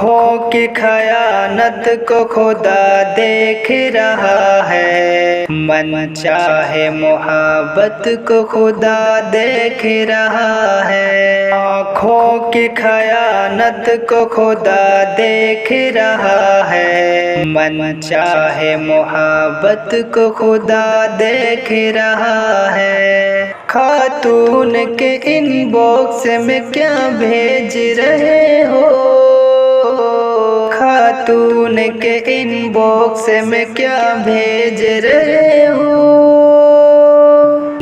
آنکھوں کی خیانت کو خدا دیکھ رہا ہے، من چاہے محبت کو خدا دیکھ رہا ہے۔ آنکھوں کی خیانت کو خدا دیکھ رہا ہے، من چاہے محبت کو خدا دیکھ رہا ہے۔ خاتون کے ان باکس میں کیا بھیج رہے ہو، خاتون کے ان باکس میں کیا بھیج رہے ہو،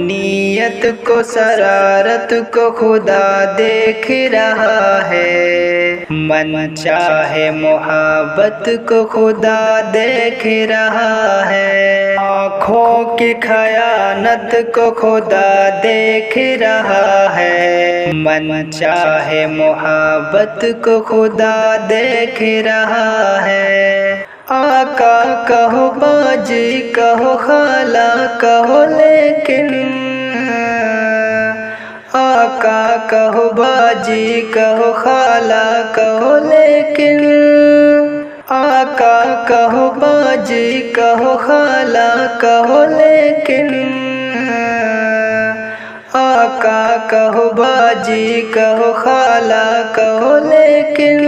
نیت کو شرارت کو خدا دیکھ رہا ہے، من چاہے محبت کو خدا دیکھ رہا ہے۔ آنکھوں کی خیانت کو خدا دیکھ رہا ہے، من چاہے محبت کو خدا دیکھ رہا ہے۔ آقا کہو باجی کہو خالہ کہو لیکن، آقا کہو باجی کہو خالہ کہو لیکن، آقا کہو باجی کہو خالہ کہو لیکن، آقا کہو باجی کہو خالہ کہو لیکن،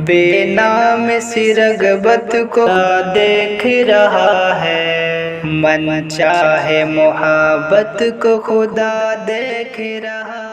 بے نام سی رغبت کو دیکھ رہا ہے، من چاہے محبت کو خدا دیکھ رہا ہے۔